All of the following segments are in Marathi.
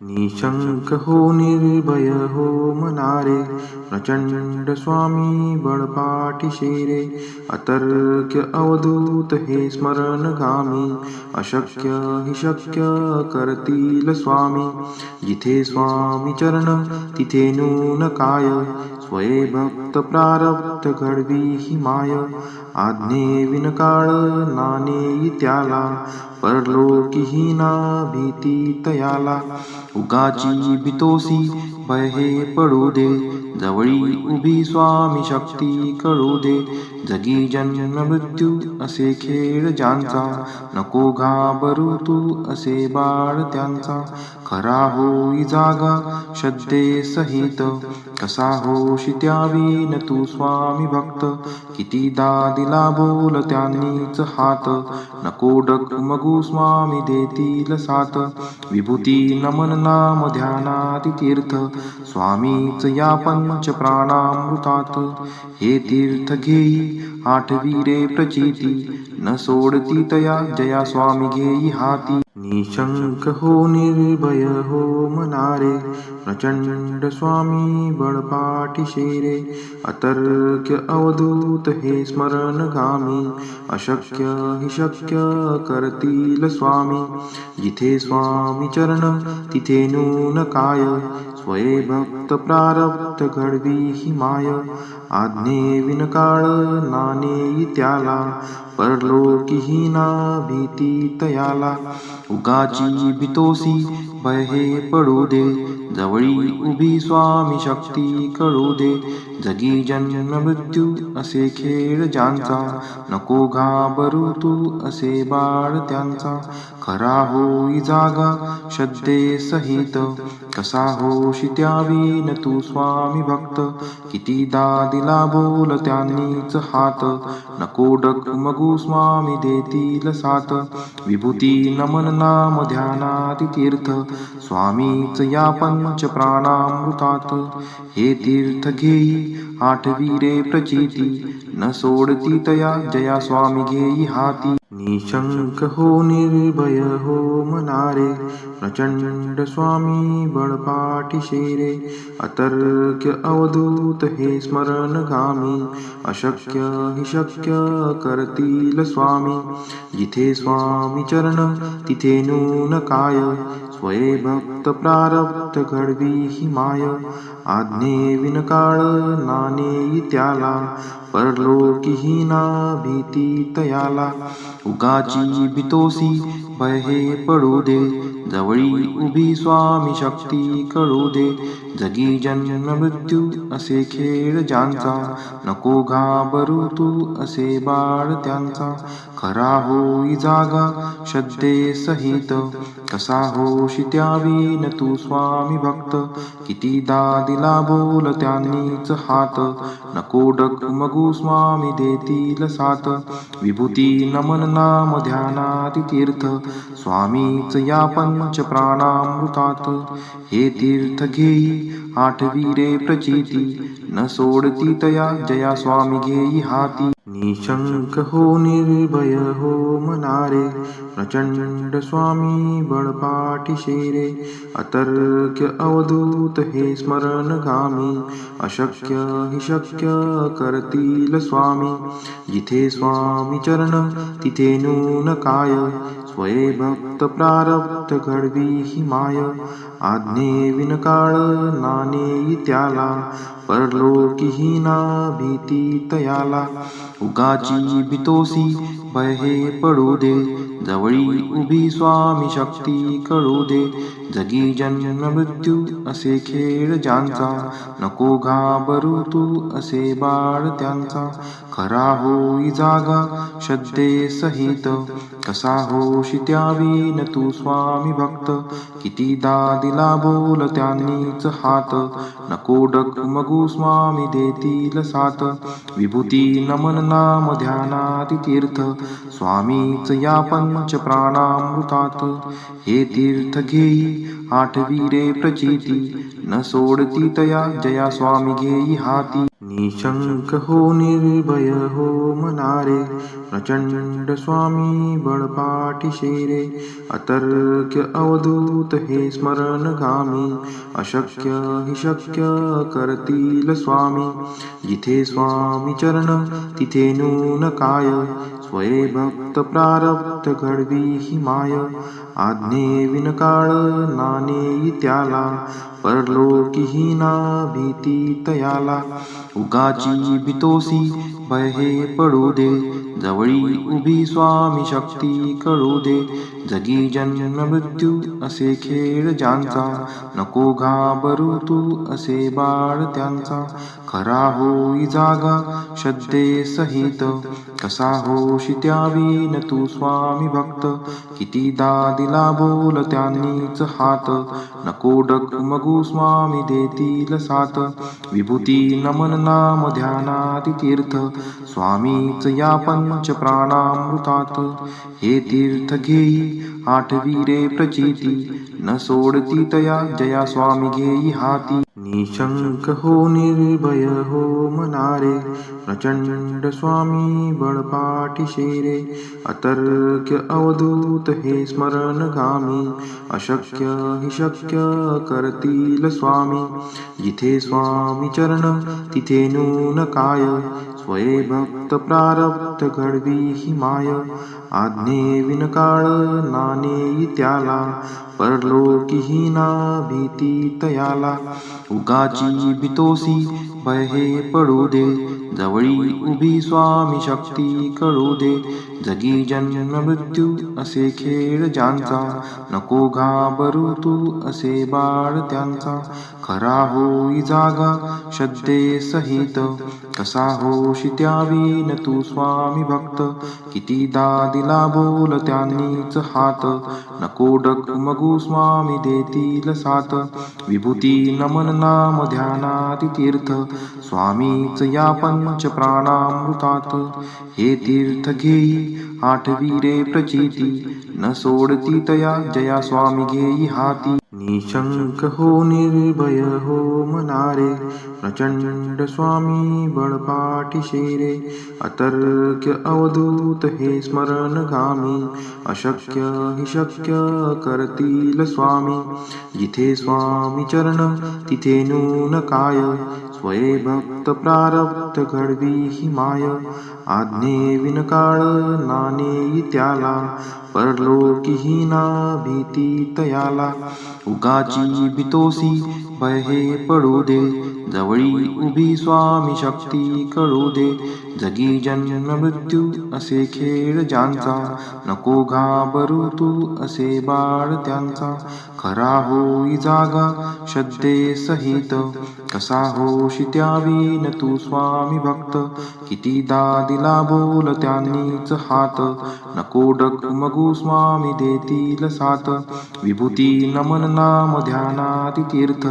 निशंक हो निर्भय हो मनारे, प्रचंड स्वामी बळपाठी रे. अतर्क्य अवधूत हे स्मरणगामी, अशक्य हि शक्य करतील स्वामी. जिथे स्वामी चरण तिथे नून काय, स्वये भक्त प्रारब्ध घडवी ही माय. आज्ञे विनकाळ नाणे त्याला, परलोकी ना भीती तयाला. उगाची भीतोसी भय हे पडू दे, जवळी उभी स्वामी शक्ती कळू दे. जगी जन्म मृत्यू असे खेळ ज्यांचा, नको घाबरू तू असे बाळ त्यांचा. खरा होई जागा श्रद्धे सहित, कसा होशी त्यावीन तू स्वामी भक्त. कितीदा दिला बोल त्यांनीच हात, नको डगमगू स्वामी देतील साथ. विभूती नमन नाम ध्यानाति तीर्थ, स्वामीच या पंच प्राणामृतात. हे तीर्थ घेई आठवी रे प्रचिती, न सोडती तया जया स्वामी घेई हाती. निशंक हो निर्भय हो मनारे, प्रचंड स्वामी बळपाठी रे. अतर्क्य अवधूत हे स्मरणगामी, अशक्य हि शक्य करतील स्वामी. जिथे स्वामी चरण तिथे नून काय, स्वये भक्त प्रारब्ध घडवी ही माय. आज्ञे विनकाळ नाणे त्याला, परलोकी ना भीती तयाला. उगाची भीतोसी भय हे पडू दे, जवळी उभी स्वामी शक्ती कळू दे. जगी जन्म मृत्यू असे खेळ ज्यांचा, नको घाबरू तू असे बाळ त्यांचा. खरा होई जागा श्रद्धे सहित, कसा होशी त्यावीन तू स्वामी भक्त. कितीदा दिला बोल त्यांनीच हात, नको डगमगू स्वामी देतील साथ. विभूती नमन नाम ध्यानाति तीर्थ, स्वामीच या पंच प्राणामृतात. हे तीर्थ घेई आठवी रे प्रचिती, न सोडती तया जया स्वामी घेई हाती. निशंक हो निर्भय हो मनारे, प्रचंड स्वामी बळपाठी रे. अतर्क्य अवधूत हे स्मरणगामी, अशक्य हि शक्य करतील स्वामी. जिथे स्वामी चरण तिथे नून काय, स्वये भक्त प्रारब्ध घडवी ही माय. आज्ञे विनकाळ नाणे त्याला, परलोकी ना भीती तयाला. उगाची भीतोसी भय हे पडू दे, जवळी उभी स्वामी शक्ती कळू दे. जगी जन्म मृत्यू असे खेळ ज्यांचा, नको घाबरू तू असे बाळ त्यांचा. खरा होई जागा श्रद्धे सहित, कसा होशी त्यावीन तू स्वामी भक्त. कितीदा दिला बोल त्यांनीच हात, नको डगमगू स्वामी देतील साथ. विभूती नमन नाम ध्यानाति तीर्थ, स्वामीच या पंच प्राणामृतात. हे तीर्थ घेई आठवी रे प्रचिती, न सोडती तया जया स्वामी घेई हाती. निशंक हो निर्भय हो मनारे, प्रचंड स्वामी बळपाठी रे. अतर्क्य अवधूत हे स्मरणगामी, अशक्य हि शक्य करतील स्वामी. जिथे स्वामी चरण तिथे नून काय, स्वये भक्त प्रारब्ध घडवी ही माय. आज्ञे विनकाळ नाणे त्याला, परलोकी ना भीती तयाला. उगाची भीतोसी भय हे पडू दे, जवळी उभी स्वामी शक्ती कळू दे. जगी जन्म मृत्यू असे खेळ ज्यांचा, नको घाबरू तू असे बाळ त्यांचा. खरा होई जागा श्रद्धे सहित, कसा होशी त्यावीन तू स्वामी भक्त. कितीदा दिला बोल त्यांनीच हात, नको डगमगू स्वामी देतील साथ. विभूती नमन नाम ध्यानाति तीर्थ, स्वामीच या पंच प्राणामृतात. हे तीर्थ घेई आठवी रे प्रचिती, न सोडती तया जया स्वामी घेई हाती. निशंक हो निर्भय हो मनारे, प्रचंड स्वामी बळपाठीशी रे. अतर्क्य अवधूत हे स्मरणगामी, अशक्य हि शक्य करतील स्वामी. जिथे स्वामी चरण तिथे नून काय, स्वये भक्त प्रारब्ध घडवी ही माय. आज्ञे विनकाळ नानेई त्याला, परलोकी ना भीती तयाला. उगाची भीतोसी भय हे पडू दे, जवळी उभी स्वामी शक्ती कळू दे. जगी जन्म मृत्यू असे खेळ ज्यांचा, नको घाबरू तू असे बाळ त्यांचा. खरा होई जागा श्रद्धे सहित, कसा होशी त्यावीन तू स्वामी भक्त. कितीदा दिला बोल त्यांनीच हात, नको डगमगू स्वामी देतील साथ. विभूती नमन नाम ध्यानाति तीर्थ, स्वामीच या पंच प्राणामृतात. हे तीर्थ घेई आठवी रे प्रचिती, न सोडती तया जया स्वामी घेई हाती. निशंक हो निर्भय हो मनारे, प्रचंड स्वामी बळपाठीशी रे. अतर्क्य अवधूत हे स्मरणगामी, अशक्य हि शक्य करतील स्वामी. जिथे स्वामी चरण तिथे नून काय, स्वये भक्त प्रारब्ध घडवी ही माय. आज्ञे विनकाळ नानेई त्याला, परलोकी ना भीती तयाला. उगाची भीतोसी भय हे पडू दे, जवळी उभी स्वामी शक्ती कळू दे. जगी जन्म मृत्यू असे खेळ ज्यांचा, नको घाबरू तू असे बाळ त्यांचा. खरा होई जागा श्रद्धे सहित, कसा होशी त्यावीन तू स्वामी भक्त. कितीदा दिला बोल त्यांनीच हात, नको डगमगू स्वामी देतील साथ. विभूती नमन नाम ध्यानाति तीर्थ, स्वामीच या पंच प्राणामृतात. हे तीर्थ घेई आठवी रे प्रचिती, न सोडती तया जया स्वामी घेई हाती. निशंक हो निर्भय हो मनारे, प्रचंड स्वामी बळपाठीशी रे. अतर्क्य अवधूत हे स्मरणगामी, अशक्य हि शक्य करतील स्वामी. जिथे स्वामी चरण तिथे नून काय, स्वये भक्त प्रारब्ध घडवी ही माय. आज्ञे विनकाळ नानेई त्याला, परलोकी ना भीती तयाला. उगाची भीतोसी भय हे पडू दे, जवळी उभी स्वामी शक्ती कळू दे. जगी जन्म मृत्यू असे खेळ ज्यांचा, नको घाबरू तू असे बाळ त्यांचा. खरा होई जागा श्रद्धे सहित, कसा होशी त्यावीन तू स्वामी भक्त. कितीदा दिला बोल त्यांनीच हात, नको डगमगू स्वामी देतील साथ. विभूती नमन नाम ध्यानाति तीर्थ,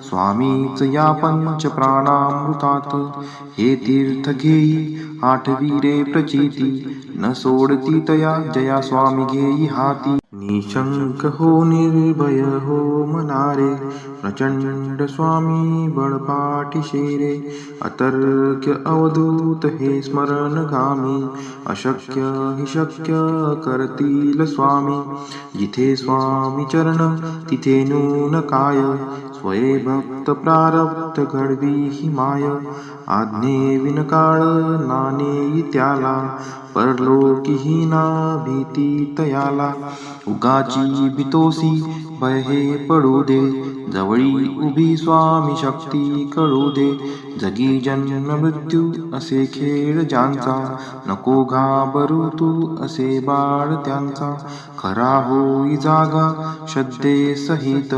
स्वामीच या पंच प्राणामृतात. हे तीर्थ घेई आठवी रे प्रचिती, न सोडती तया जया स्वामी घेई हाती. निशंक हो निर्भय हो मनारे, प्रचंड स्वामी बळपाठीशी रे. अतर्क्य अवधूत हे स्मरणगामी, अशक्य हि शक्य करतील स्वामी. जिथे स्वामी चरण तिथे नून काय, स्वये भक्त प्रारब्ध घडवी ही माय. आज्ञे विनकाळ नानेई त्याला, परलोकी ना भीती तयाला. उगाची भीतोसी भय हे पडू दे, जवळी उभी स्वामी शक्ती कळू दे. जगी जन्म मृत्यू असे खेळ ज्यांचा, नको घाबरू तू असे बाळ त्यांचा. खरा होई जागा श्रद्धे सहित,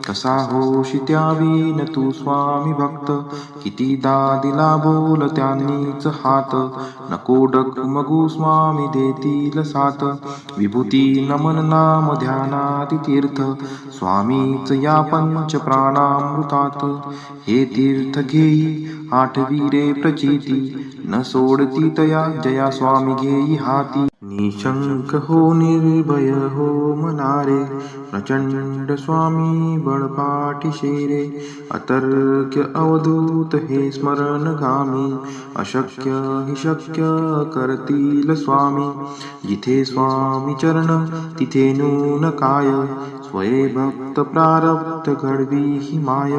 कसा होशी त्यावीन तू स्वामी भक्त. कितीदा दिला बोल त्यांनीच हात, नको डगमगू स्वामी देतील साथ. विभूती नमन नाम ध्यानाति तीर्थ, स्वामीच या पंच प्राणामृतात. हे तीर्थ घेई आठवी रे प्रचिती, न सोडती तया जया स्वामी घेई हाती. निशंक हो निर्भय हो मनारे, प्रचंड स्वामी बळपाठीशी रे. अतर्क्य अवधूत हे स्मरणगामी, अशक्य हि शक्य करतील स्वामी. जिथे स्वामी चरण तिथे नून काय, स्वये भक्त प्रारब्ध घडवी ही माय.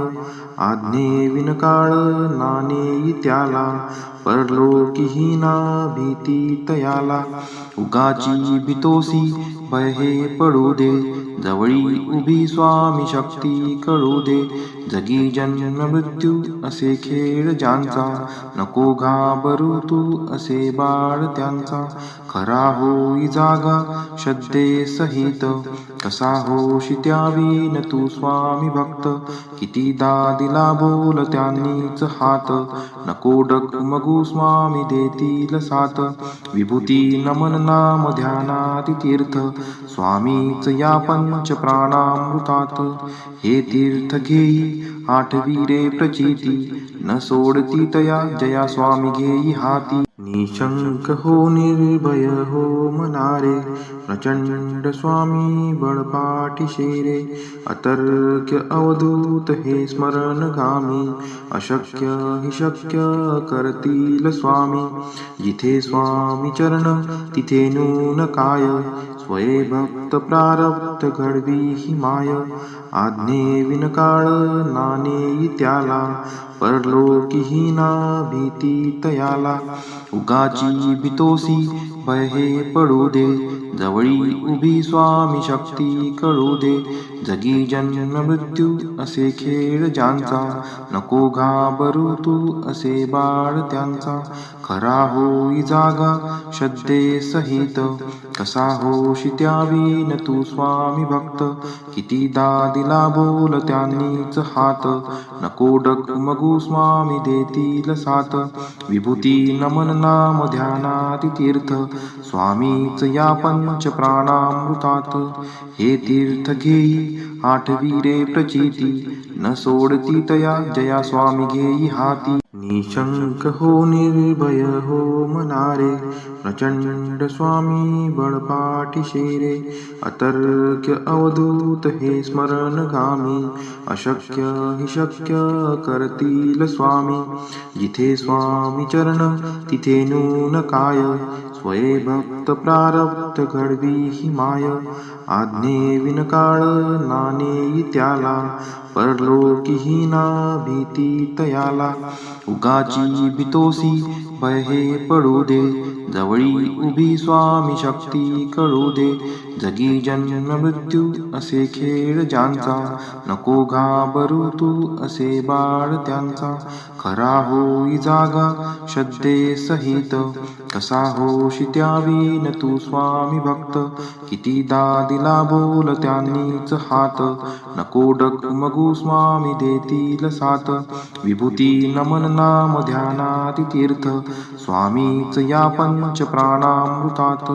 आज्ञे विनकाळ नाणे त्याला, परलोकी ना भीती तयाला. उगाची भीतोसी भय हे पडू दे, जवळी उभी स्वामी शक्ती कळू दे. जगी जन्म मृत्यू असे खेळ ज्यांचा, नको घाबरू तू असे बाळ त्यांचा. खरा होई जागा श्रद्धे सहित, कसा होशी त्यावीन तू स्वामी भक्त. कितीदा दिला बोल त्यांनीच हात, नको डगमगू स्वामी देतील साथ. विभूती नमन नाम ध्यानाति तीर्थ, स्वामीच या पंच प्राणामृतात. हे तीर्थ घेई आठवी रे प्रचिती, न सोडती तया जया स्वामी घेई हाती. निशंक हो निर्भय हो मनारे, प्रचंड स्वामी बळपाठीशी रे. अतर्क्य अवधूत हे स्मरणगामी, अशक्य हि शक्य करतील स्वामी. जिथे स्वामी चरण तिथे नून काय, स्वये भक्त प्रारब्ध घडवी ही माय. आज्ञे विनकाळ नाणे त्याला, परलोकी ना भीती तयाला. उगाची भीतोसी भय हे पडू दे, जवळी उभी स्वामी शक्ती कळू दे. जगी जन्म मृत्यू असे खेळ ज्यांचा, नको घाबरू तू असे बाळ त्यांचा. खरा होई जागा श्रद्धे सहित, कसा होशी त्यावीन तू स्वामी भक्त. कितीदा दिला बोल त्यांनीच हात, नको डगमगू स्वामी देतील साथ. विभूती नमन नाम ध्यानाति तीर्थ, स्वामीच या पंच प्राणामृतात. हे तीर्थ घेई आठवी रे प्रचिती, न सोडती तया जया स्वामी घेई हाती. निशंक हो निर्भय हो मनारे, प्रचंड स्वामी बळपाठीशी रे. अतर्क्य अवधूत हे स्मरणगामी, अशक्य हि शक्य करतील स्वामी. जिथे स्वामी चरण तिथे नून काय, स्वये भक्त प्रारब्ध घडवी ही माय. आज्ञे विनकाळ नाणे त्याला, परलोकी ना भीती तयाला. उगाची भीतोसी भय हे पडू दे, जवळी उभी स्वामी शक्ती कळू दे. जगी जन्म मृत्यू असे खेळ ज्यांचा, नको घाबरू तू असे बाळ त्यांचा. खरा होई जागा श्रद्धे सहित, कसा होशी त्यावीन तू स्वामी भक्त. कितीदा दिला बोल त्यांनीच हात, नको डगमगू स्वामी देतील साथ. विभूती नमन नाम ध्यानाति तीर्थ, स्वामीच या पंच प्राणामृतात.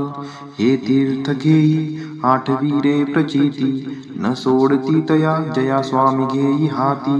हे तीर्थ घेई आठवी रे प्रचिती, न सोडती तया जया स्वामी घेई हाती.